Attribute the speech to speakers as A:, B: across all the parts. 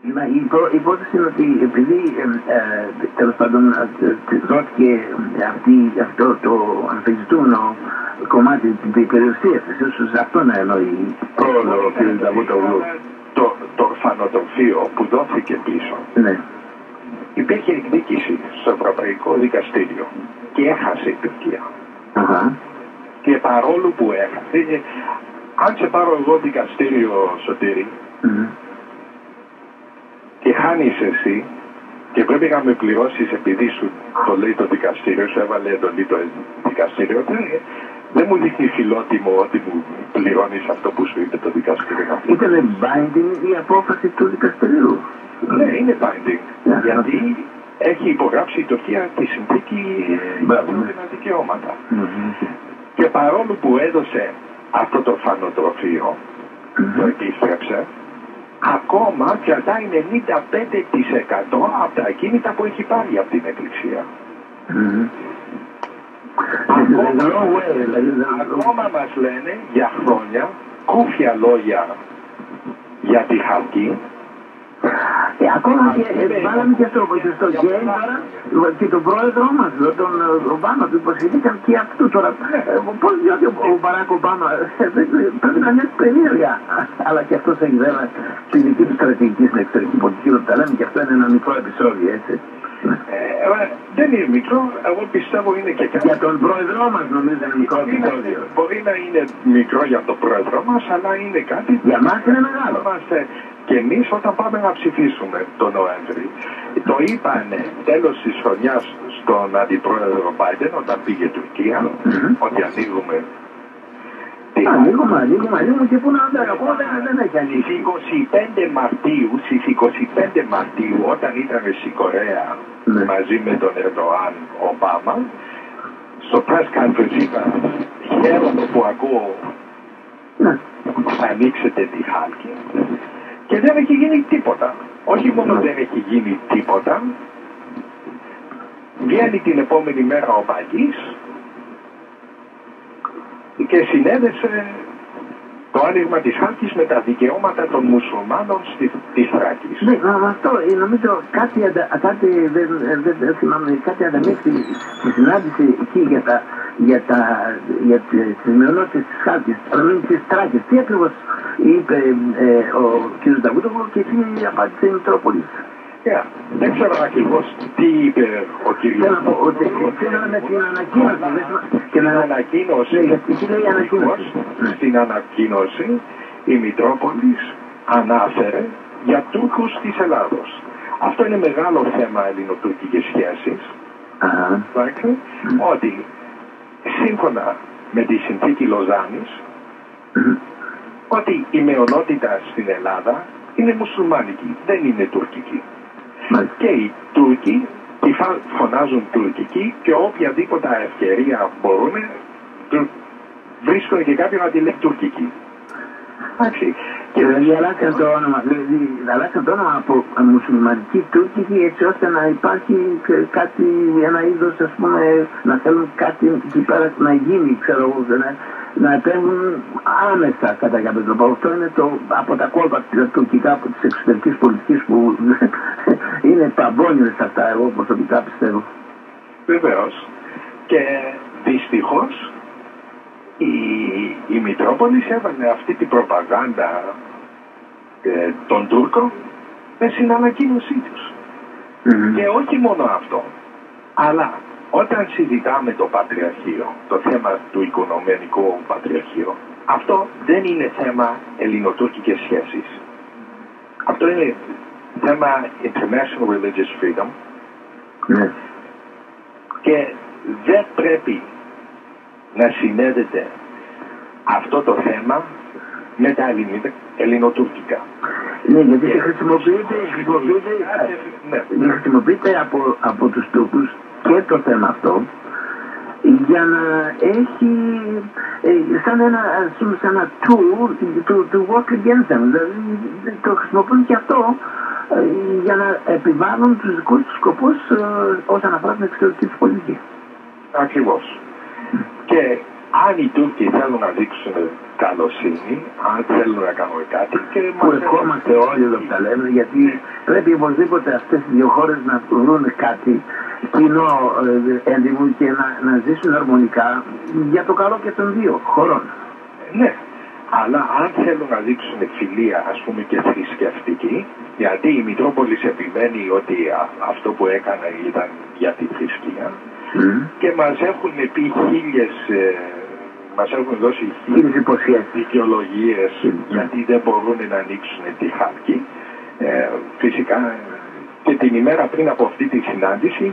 A: Η υπόθεση είναι ότι επειδή τέλος πάντων δόθηκε αυτό το αμφισβητούμενο κομμάτι της περιουσίας της, ίσως αυτό να εννοεί όλο ο κ. Δαβούτογλου.
B: Το ορφανοτροφείο που δόθηκε πίσω.
A: Ναι.
B: Υπήρχε εκδίκηση στο Ευρωπαϊκό Δικαστήριο και έχασε η Τουρκία. Και παρόλο που έχασε, αν σε πάρω εγώ δικαστήριο, Σωτήρη, και χάνεις εσύ και πρέπει να με πληρώσεις επειδή σου το λέει το δικαστήριο, σου έβαλε εντολή το δικαστήριο, δεν μου δείχνει φιλότιμο ότι μου πληρώνεις αυτό που σου είπε το δικαστήριο.
A: Ήτανε binding η απόφαση του δικαστηρίου.
B: Ναι, είναι binding. Γιατί έχει υπογράψει η Τουρκία τη συνθήκη για ανθρώπινα δικαιώματα. Και παρόλο που έδωσε αυτό το ορφανοτροφείο, το επίστρεψε, ακόμα κρατάει 95% από τα ακίνητα που έχει πάρει από την Εκκλησία. Ακόμα μας λένε για χρόνια κούφια λόγια για τη Χαλκή.
A: Ακόμα και βάλαμε και στο γκέι τώρα και τον πρόεδρό μας, τον Ομπάμα, του υποσχεθήκαν και αυτού τώρα. Πώς διότι ο Μπαράκ Ομπάμα πρέπει να νιώθει περίεργα. Αλλά και αυτός έχει βέβαια τη δική του στρατηγική στην εξωτερική πολιτική, όταν τα λέμε, και αυτό είναι ένα μικρό επεισόδιο, έτσι.
B: Δεν είναι μικρό, εγώ πιστεύω είναι και κάτι.
A: Για τον πρόεδρό μας νομίζω είναι μικρό επεισόδιο.
B: Μπορεί να είναι μικρό για τον πρόεδρό μας, αλλά είναι κάτι.
A: Για μας είναι μεγάλο.
B: Και εμείς όταν πάμε να ψηφίσουμε τον Νοέμβρη, το είπανε τέλος της χρονιάς στον αντιπρόεδρο Μπάιντεν όταν πήγε η Τουρκία, ότι ανοίγουμε.
A: Ανοίγουμε και πού να ακόμα δεν έχει ανοίξει.
B: Στις 25 Μαρτίου όταν ήταν στη Κορέα μαζί με τον Ερντοάν Ομπάμα, στο press conference είπα χαίρομαι που ακούω θα ανοίξετε τη Χάλκη. Και δεν έχει γίνει τίποτα. Όχι μόνο δεν έχει γίνει τίποτα, βγαίνει την επόμενη μέρα ο Μπαγκής και συνέδεσε το άνοιγμα της Χάλκης με τα δικαιώματα των μουσουλμάνων της Θράκης.
A: Ναι, αυτό νομίζω κάτι δεν θυμάμαι, κάτι ανταμείχθη στη συνάντηση εκεί για τις μειονότητες της Χάλκης, αλλά μην της Θράκης. Τι ακριβώς είπε ο κ. Δαβούτογλου και τι απάντησε η Μητρόπολης.
B: Δεν ξέρω ακριβώς τι είπε ο κ.
A: Θέλω να πω ότι με την ανακοίνωση,
B: στην ανακοίνωση η Μητρόπολης ανάφερε για Τούρκους της Ελλάδος. Αυτό είναι μεγάλο θέμα ελληνοτουρκικές σχέσεις. Ότι σύμφωνα με τη συνθήκη Λοζάνης, ότι η μειονότητα στην Ελλάδα είναι μουσουλμάνικη, δεν είναι τουρκική. Και οι Τούρκοι τη φωνάζουν τουρκική και οποιαδήποτε ευκαιρία μπορούν βρίσκουν και κάποιον να τη λέει τουρκική.
A: Και δηλαδή αλλάξαν το όνομα από μουσουλμανική τουρκική έτσι ώστε να υπάρχει κάτι, ένα είδος, ας πούμε, να θέλουν κάτι εκεί πέρα να γίνει, ξέρω εγώ, να επέμβουν άμεσα κατά κάποιο τρόπο. Αυτό είναι από τα κόλπα τουρκικά από της εξωτερικής πολιτικής που είναι παμπώνιες αυτά, εγώ προσωπικά πιστεύω.
B: Βεβαίως. Και δυστυχώς η Μητρόπολης έβαλε αυτή την προπαγάνδα των Τούρκων στην ανακοίνωσή τους. Και όχι μόνο αυτό, αλλά όταν συζητάμε το Πατριαρχείο, το θέμα του Οικονομικού Πατριαρχείου, αυτό δεν είναι θέμα ελληνοτουρκικές σχέσεις. Αυτό είναι θέμα International Religious Freedom και δεν πρέπει να συνέδεται αυτό το θέμα με τα ελληνοτουρκικά.
A: Ναι, γιατί χρησιμοποιείται από τους Τούρκους και το θέμα αυτό για να έχει σαν ένα tool to work against them. Δηλαδή το χρησιμοποιούν και αυτό για να επιβάλλουν τους δικούς τους σκοπούς όσον αφορά την εξωτερική της πολιτική.
B: Ακριβώς. Και αν οι Τούρκοι θέλουν να δείξουν καλοσύνη, αν θέλουν να κάνουν κάτι.
A: Που ευχόμαστε όλοι εδώ τα λέμε, γιατί πρέπει οπωσδήποτε αυτές οι δύο χώρες να βρουν κάτι κοινό έντιμο και να ζήσουν αρμονικά για το καλό και των δύο χωρών.
B: Ναι. Αλλά αν θέλουν να δείξουν φιλία, ας πούμε, και θρησκευτική, γιατί η Μητρόπολης επιμένει ότι αυτό που έκανε ήταν για τη θρησκεία και μας έχουν πει μας έχουν δώσει χίλιες δικαιολογίες γιατί δεν μπορούν να ανοίξουν τη Χάλκη. Φυσικά και την ημέρα πριν από αυτή τη συνάντηση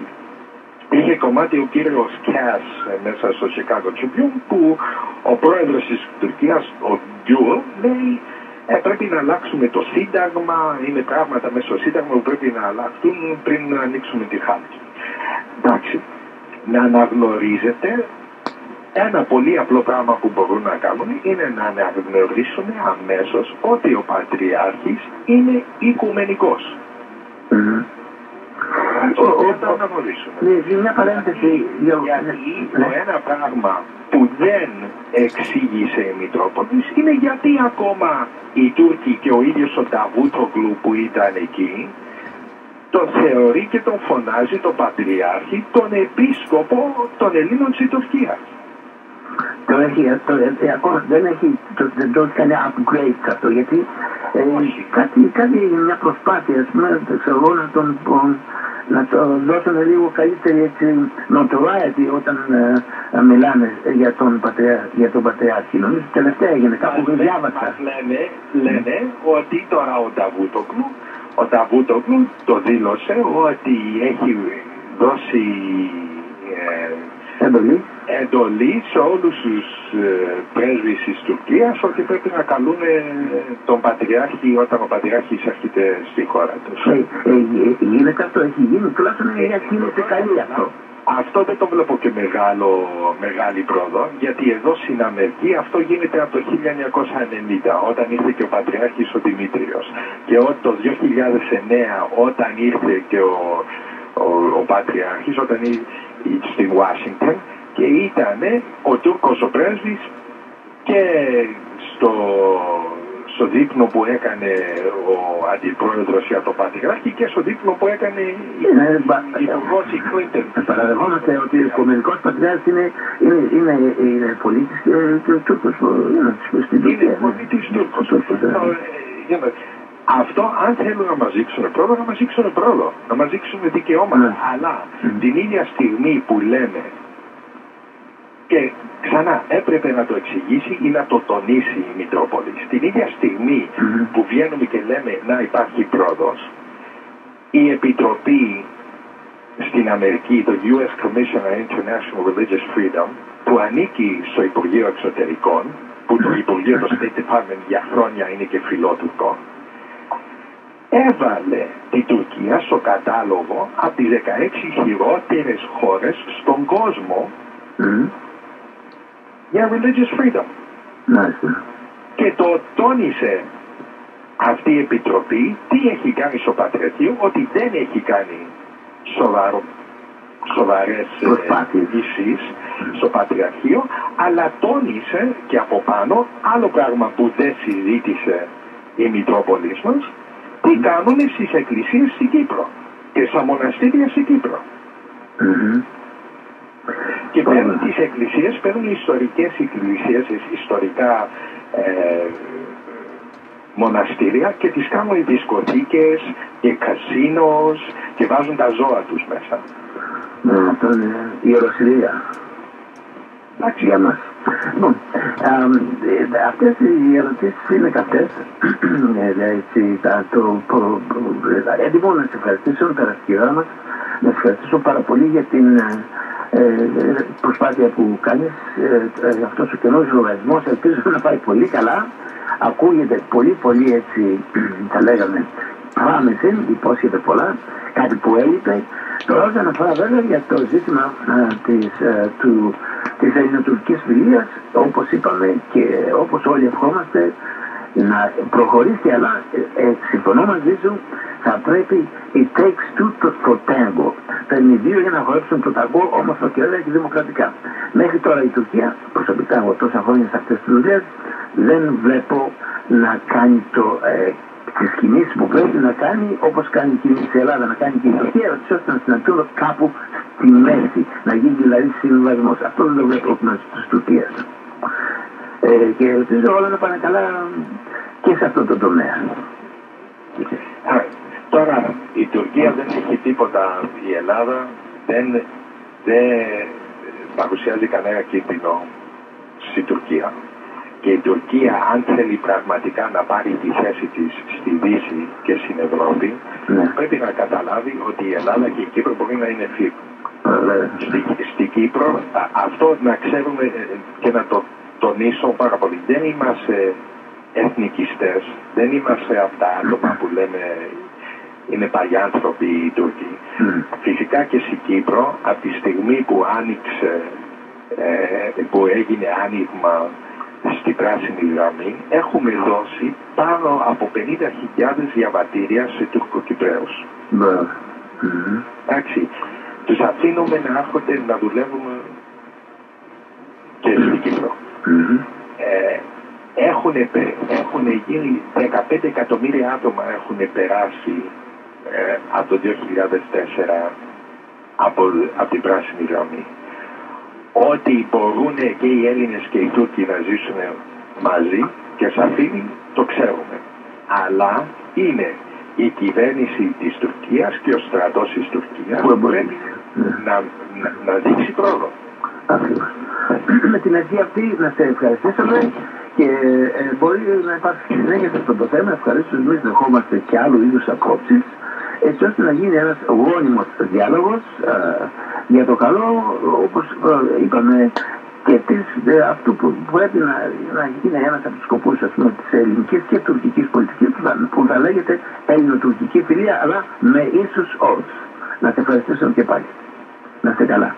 B: είχε κομμάτι ο κύριος Κιάς μέσα στο Chicago Tribune που ο πρόεδρος της Τουρκίας, ο Γκιούλ, λέει πρέπει να αλλάξουμε το Σύνταγμα, είναι πράγματα μέσα στο Σύνταγμα που πρέπει να αλλάξουν πριν να ανοίξουμε τη Χάλκη. Εντάξει, να αναγνωρίζετε ένα πολύ απλό πράγμα που μπορούν να κάνουν είναι να αναγνωρίσουν αμέσως ότι ο Πατριάρχης είναι οικουμενικός.
A: Μια παρένθεση.
B: Γιατί το ένα πράγμα που δεν εξήγησε η Μητρόπολης είναι γιατί ακόμα οι Τούρκοι και ο ίδιος ο Νταβούτογλου που ήταν εκεί τον θεωρεί και τον φωνάζει τον Πατριάρχη, τον Επίσκοπο των Ελλήνων της Τουρκίας.
A: Ακόμα δεν έχει κάνει upgrade αυτό, γιατί κάτι μια προσπάθεια, να το δώσουν λίγο καλύτερη notoriety όταν μιλάνε για τον Πατριάρχη. Νομίζω τελευταία έγινε κάπου διάβασα.
B: Λένε ότι τώρα ο Νταβούτογλου το δήλωσε ότι έχει δώσει εντολή σε όλους τους πρέσβεις της Τουρκίας ότι πρέπει να καλούν τον Πατριάρχη όταν ο Πατριάρχης έρχεται στη χώρα τους.
A: Γίνεται αυτό, έχει γίνει, τουλάχιστον είναι καλή αυτό.
B: Αυτό δεν το βλέπω και μεγάλη πρόοδο, γιατί εδώ στην Αμερική αυτό γίνεται από το 1990, όταν ήρθε και ο Πατριάρχης ο Δημήτριος. Και το 2009, όταν ήρθε και ο Πατριάρχης, όταν στην Ουάσιγκτον, και ήταν ο Τούρκος ο πρέσβης και στο δείπνο που έκανε ο αντιπρόεδρος για το Πατριάρχη και στο δείπνο που έκανε η υπουργός η Κλίντον.
A: Παραδεχόμαστε ότι ο Οικουμενικός Πατριάρχης είναι πολίτης Τούρκος στην Τουρκία.
B: Είναι πολίτης Τούρκος. Αυτό, αν θέλουν να μας δείξουν πρόοδο, να μας δείξουν πρόοδο, να μας δείξουν δικαιώματα. Αλλά την ίδια στιγμή που λέμε, και ξανά έπρεπε να το εξηγήσει ή να το τονίσει η Μητρόπολη, την ίδια στιγμή που βγαίνουμε και λέμε να υπάρχει πρόοδος, η Επιτροπή στην Αμερική, το US Commission on International Religious Freedom, που ανήκει στο Υπουργείο Εξωτερικών, που το Υπουργείο, το State Department για χρόνια είναι και φιλότουρκο, έβαλε την Τουρκία στο κατάλογο από τις 16 χειρότερες χώρες στον κόσμο για religious freedom. Και το τόνισε αυτή η Επιτροπή τι έχει κάνει στο Πατριαρχείο, ότι δεν έχει κάνει σοβαρές λύσεις στο Πατριαρχείο, αλλά τόνισε και από πάνω άλλο πράγμα που δεν συζήτησε η Μητρόπολης μας, τι κάνουν στις εκκλησίες στην Κύπρο και στα μοναστήρια στην Κύπρο. Και παίρνουν τις εκκλησίες, παίρνουν ιστορικές εκκλησίες, ιστορικά μοναστήρια και τις κάνουν δισκοθήκες και κασίνος και βάζουν τα ζώα τους μέσα.
A: Αυτό είναι ιεροσυλία. Εντάξει για μας. Λοιπόν, αυτές οι ερωτήσεις είναι καυτές. Έντιμο να σε ευχαριστήσω περαστικά μας, να σε ευχαριστήσω πάρα πολύ για την προσπάθεια που κάνεις, αυτός ο καινός λογαριασμός. Ελπίζω να πάει πολύ καλά. Ακούγεται πολύ έτσι, θα λέγαμε, promising, υπόσχεται πολλά, κάτι που έλειπε. Τώρα όσον αφορά βέβαια για το ζήτημα της ελληνοτουρκικής φιλίας, όπως είπαμε και όπως όλοι ευχόμαστε να προχωρήσει, αλλά συμφωνώ μαζί σου, Θα πρέπει it takes two to tango. Θέλει δύο για να χορέψουν το ταγκό όμορφα και ωραία και δημοκρατικά. Μέχρι τώρα η Τουρκία, προσωπικά εγώ τόσα χρόνια σε αυτές τις δουλειές, δεν βλέπω να κάνει τις κινήσεις που πρέπει να κάνει, όπως κάνει η κίνηση η Ελλάδα, να κάνει και η Τουρκία, ώστε να συναντούν κάπου στη μέση, να γίνει δηλαδή συμβιβασμός. Αυτό δεν το βλέπω μέσα της Τουρκίας. Και ελπίζω όλα να πάνε καλά και σε αυτό το τομέα.
B: Τώρα η Τουρκία δεν έχει τίποτα, η Ελλάδα δεν παρουσιάζει κανένα κίνδυνο στην Τουρκία. Και η Τουρκία, αν θέλει πραγματικά να πάρει τη θέση της στη Δύση και στην Ευρώπη, πρέπει να καταλάβει ότι η Ελλάδα και η Κύπρο μπορεί να είναι φίλοι. Στην Κύπρο, αυτό να ξέρουμε και να το τονίσω πάρα πολύ, δεν είμαστε εθνικιστές, δεν είμαστε αυτά άτομα που λέμε είναι παλιάνθρωποι οι Τούρκοι. Φυσικά και στην Κύπρο, από τη στιγμή που άνοιξε, που έγινε άνοιγμα στη πράσινη γραμμή, έχουμε δώσει πάνω από 50.000 διαβατήρια σε Τουρκοκυπραίους. Εντάξει, τους αφήνουμε να έρχονται να δουλεύουμε και στην Κύπρο. Έχουν γίνει 15 εκατομμύρια άτομα έχουν περάσει από το 2004 από την πράσινη γραμμή. Ότι μπορούν και οι Έλληνες και οι Τούρκοι να ζήσουν μαζί και σε αυτήν το ξέρουμε. Αλλά είναι η κυβέρνηση της Τουρκίας και ο στρατός της Τουρκίας που πρέπει να δείξει πρόοδο.
A: Με την αρχή αυτή να σε ευχαριστήσουμε και μπορεί να υπάρχει συνέχεια σε αυτό το θέμα. Ευχαριστώ εμείς να δεχόμαστε και άλλου είδους απόψεις, έτσι ώστε να γίνει ένας γόνιμος διάλογος για το καλό, όπως είπαμε, και αυτού που πρέπει να γίνει ένας από τους σκοπούς της ελληνικής και τουρκικής πολιτικής που θα λέγεται ελληνοτουρκική φιλία, αλλά με ίσους όρους. Να σε ευχαριστήσω και πάλι. Να είστε καλά.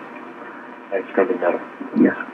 B: Έτσι, καλημέρα.
A: Γεια σου.